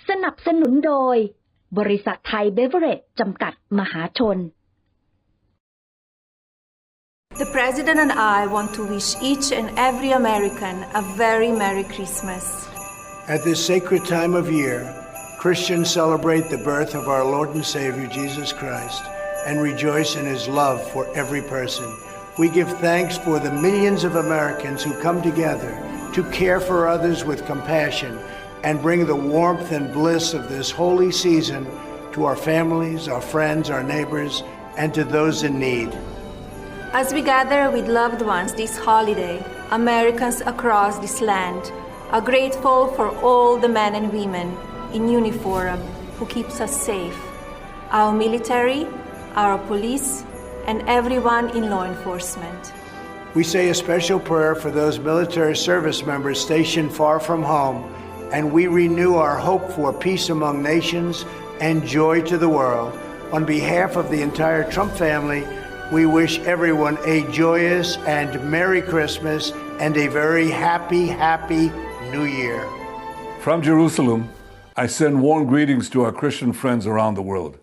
สนับสนุนโดยบริษัทไทยเบเวอเรจจำกัดมหาชน The President and I want to wish each and every American a very Merry Christmas. At this sacred time of year, Christians celebrate the birth of our Lord and Savior Jesus Christ and rejoice in His love for every person. We give thanks for the millions of Americans who come together to care for others with compassion and bring the warmth and bliss of this holy season to our families, our friends, our neighbors, and to those in need. As we gather with loved ones this holiday, Americans across this land are grateful for all the men and women in uniform who keeps us safe, our military, our police, and everyone in law enforcement. We say a special prayer for those military service members stationed far from home, and we renew our hope for peace among nations and joy to the world. On behalf of the entire Trump family, we wish everyone a joyous and Merry Christmas and a very happy New Year. From Jerusalem, I send warm greetings to our Christian friends around the world.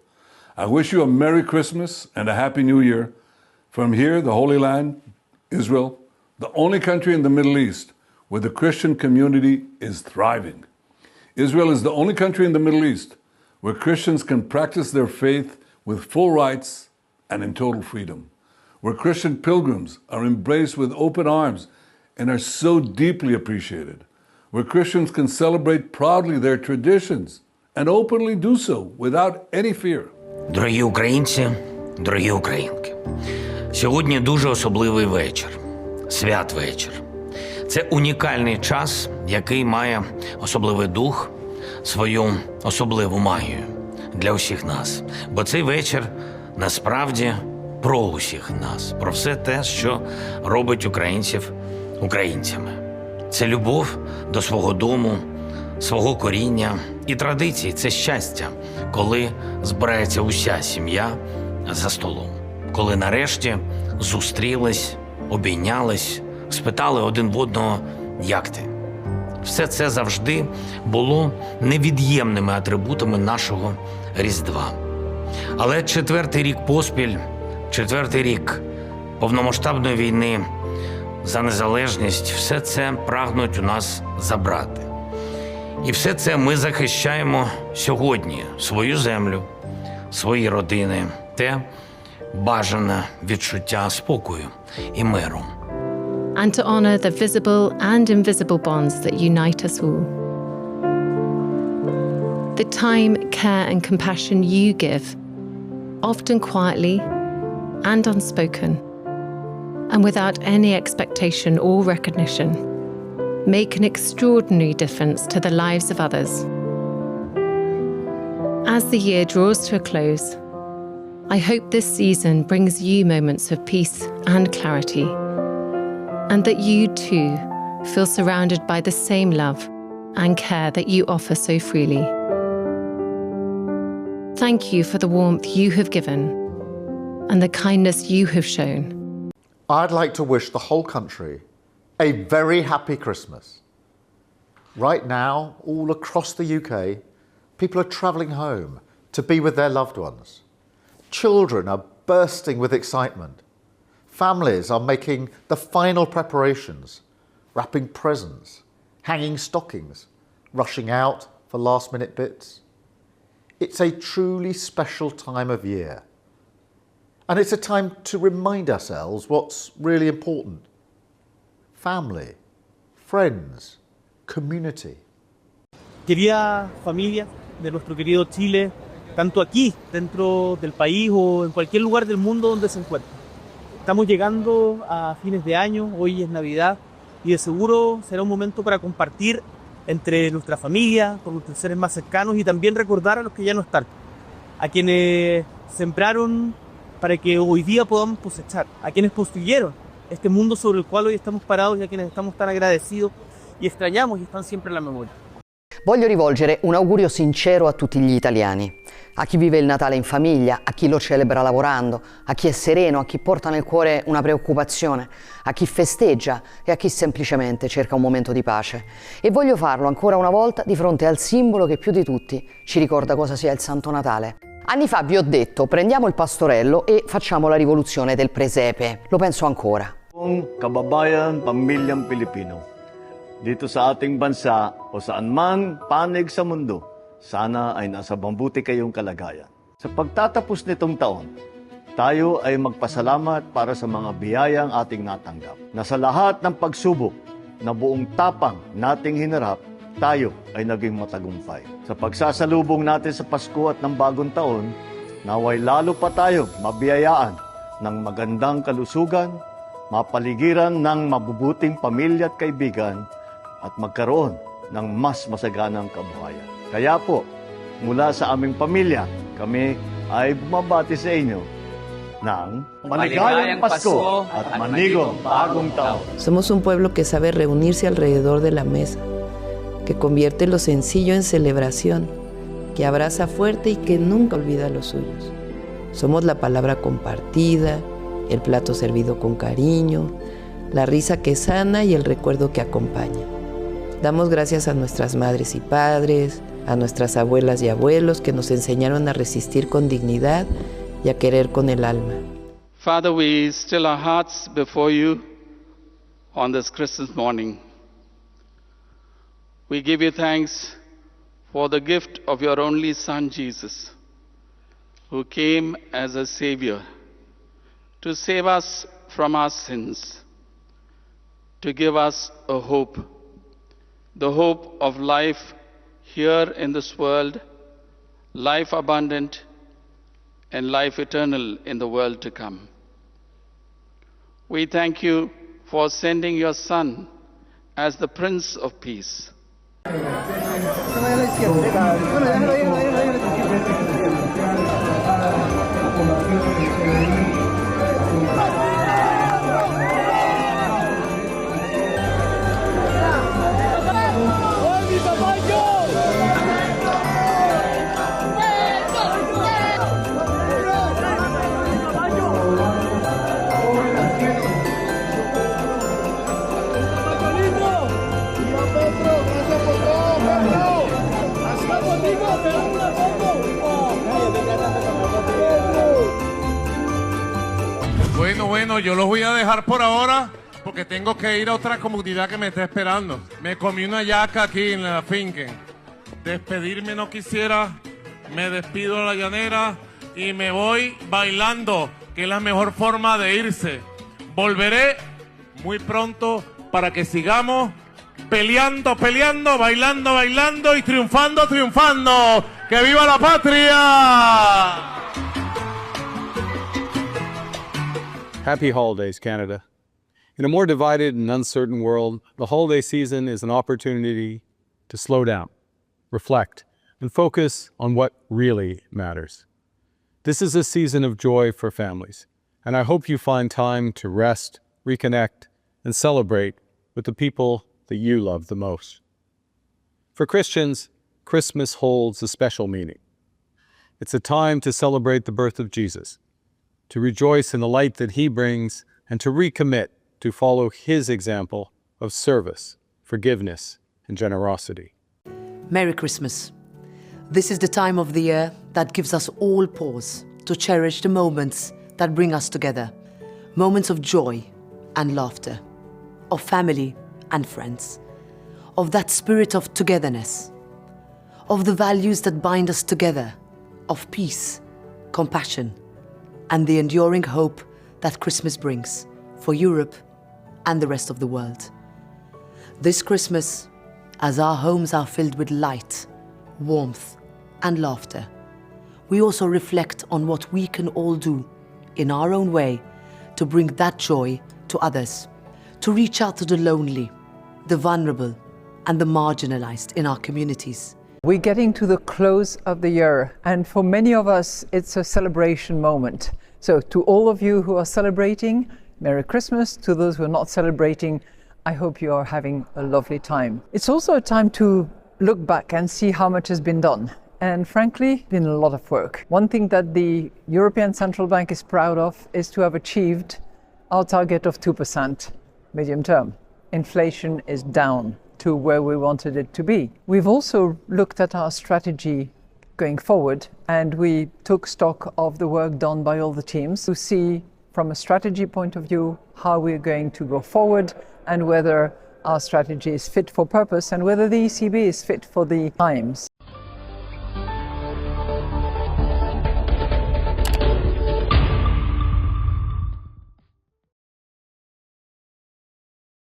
I wish you a Merry Christmas and a Happy New Year. From here, the Holy Land, Israel, the only country in the Middle East where the Christian community is thriving. Israel is the only country in the Middle East where Christians can practice their faith with full rights and in total freedom, where Christian pilgrims are embraced with open arms and are so deeply appreciated, where Christians can celebrate proudly their traditions and openly do so without any fear. Дорогі українці, дорогі українки, сьогодні дуже особливий вечір, святвечір. Це унікальний час, який має особливий дух, свою особливу магію для усіх нас. Бо цей вечір насправді про усіх нас, про все те, що робить українців українцями. Це любов до свого дому, свого коріння і традицій. Це щастя, коли збирається уся сім'я за столом. Коли нарешті зустрілись, обійнялись, спитали один в одного, як ти? Все це завжди було невід'ємними атрибутами нашого Різдва. Але четвертий рік поспіль, четвертий рік повномасштабної війни за незалежність, все це прагнуть у нас забрати. І все це ми захищаємо сьогодні, свою землю, свої родини, те бажане відчуття спокою і миру. And to honor the visible and invisible bonds that unite us all. The time, care and compassion you give, often quietly and unspoken, and without any expectation or recognition, make an extraordinary difference to the lives of others. As the year draws to a close, I hope this season brings you moments of peace and clarity, and that you too feel surrounded by the same love and care that you offer so freely. Thank you for the warmth you have given and the kindness you have shown. I'd like to wish the whole country a very happy Christmas. Right now, all across the UK, people are travelling home to be with their loved ones. Children are bursting with excitement. Families are making the final preparations, wrapping presents, hanging stockings, rushing out for last-minute bits. It's a truly special time of year. And it's a time to remind ourselves what's really important. Family, friends, community. Querida familia de nuestro querido Chile, tanto aquí, dentro del país o en cualquier lugar del mundo donde se encuentren. Estamos llegando a fines de año, hoy es Navidad y de seguro será un momento para compartir entre nuestra familia, con nuestros seres más cercanos y también recordar a los que ya no están, a quienes sembraron para que hoy día podamos cosechar, a quienes construyeron este mundo sobre el cual hoy estamos parados y a quienes estamos tan agradecidos y extrañamos y están siempre en la memoria. Voglio rivolgere un augurio sincero a tutti gli italiani, a chi vive il Natale in famiglia, a chi lo celebra lavorando, a chi è sereno, a chi porta nel cuore una preoccupazione, a chi festeggia e a chi semplicemente cerca un momento di pace. E voglio farlo ancora una volta di fronte al simbolo che più di tutti ci ricorda cosa sia il Santo Natale. Anni fa vi ho detto, prendiamo il pastorello e facciamo la rivoluzione del presepe. Lo penso ancora. Kababayan, pamilyang Pilipino, dito sa ating bansa o saan man panig sa mundo, sana ay nasa mabuti kayong kalagayan. Sa pagtatapos nitong taon, tayo ay magpasalamat para sa mga biyayang ating natanggap. Na sa lahat ng pagsubok na buong tapang nating hinarap, tayo ay naging matagumpay. Sa pagsasalubong natin sa Pasko at ng bagong taon, naway lalo pa tayong mabiyayaan ng magandang kalusugan, mapaligiran ng mabubuting pamilya at kaibigan, at magkaroon ng mas masaganang kabuhayan. Kaya po, mula sa aming pamilya, kami ay bumabati sa inyo ng maligayang Pasko at manigong bagong taon. Somos un pueblo que sabe reunirse alrededor de la mesa, que convierte lo sencillo en celebración, que abraza fuerte y que nunca olvida a los suyos. Somos la palabra compartida, el plato servido con cariño, la risa que sana y el recuerdo que acompaña. Damos gracias a nuestras madres y padres, a nuestras abuelas y abuelos que nos enseñaron a resistir con dignidad y a querer con el alma. Father, we still our hearts before you on this Christmas morning. We give you thanks for the gift of your only Son, Jesus, who came as a Savior to save us from our sins, to give us a hope, the hope of life here in this world, life abundant, and life eternal in the world to come. We thank you for sending your Son as the Prince of Peace. Bueno, yo los voy a dejar por ahora porque tengo que ir a otra comunidad que me está esperando. Me comí una yaca aquí en la finca. Despedirme no quisiera, me despido a la llanera y me voy bailando, que es la mejor forma de irse. Volveré muy pronto para que sigamos peleando, bailando, bailando y triunfando, triunfando. ¡Que viva la patria! Happy holidays, Canada. In a more divided and uncertain world, the holiday season is an opportunity to slow down, reflect, and focus on what really matters. This is a season of joy for families, and I hope you find time to rest, reconnect, and celebrate with the people that you love the most. For Christians, Christmas holds a special meaning. It's a time to celebrate the birth of Jesus, to rejoice in the light that he brings, and to recommit to follow his example of service, forgiveness, and generosity. Merry Christmas. This is the time of the year that gives us all pause to cherish the moments that bring us together, moments of joy and laughter, of family and friends, of that spirit of togetherness, of the values that bind us together, of peace, compassion, and the enduring hope that Christmas brings for Europe and the rest of the world. This Christmas, as our homes are filled with light, warmth, and laughter, we also reflect on what we can all do in our own way to bring that joy to others, to reach out to the lonely, the vulnerable, and the marginalized in our communities. We're getting to the close of the year, and for many of us, it's a celebration moment. So to all of you who are celebrating, Merry Christmas. To those who are not celebrating, I hope you are having a lovely time. It's also a time to look back and see how much has been done and frankly, been a lot of work. One thing that the European Central Bank is proud of is to have achieved our target of 2% medium term. Inflation is down to where we wanted it to be. We've also looked at our strategy going forward, and we took stock of the work done by all the teams to see from a strategy point of view how we're going to go forward and whether our strategy is fit for purpose and whether the ECB is fit for the times.